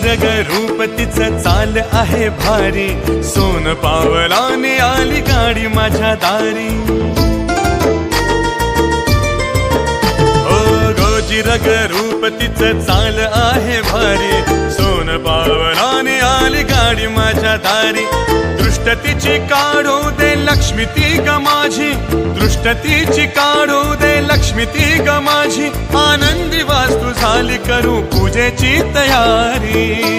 रग रूप तिचं चाल आहे भारी, सोन पावलाने आली गाडी माझ्या दारी. ओ गोजी रग रूप तिचं चाल आहे भारी, सोन पावलाने आली गाडी माझ्या दारी. दृष्ट तिची काढू दे लक्ष्मी ती ग माझी, दृष्ट तिची काढू दे लक्ष्मी ती ग माझी. आनंदी वास्तू झाली करू पूजेची तयारी.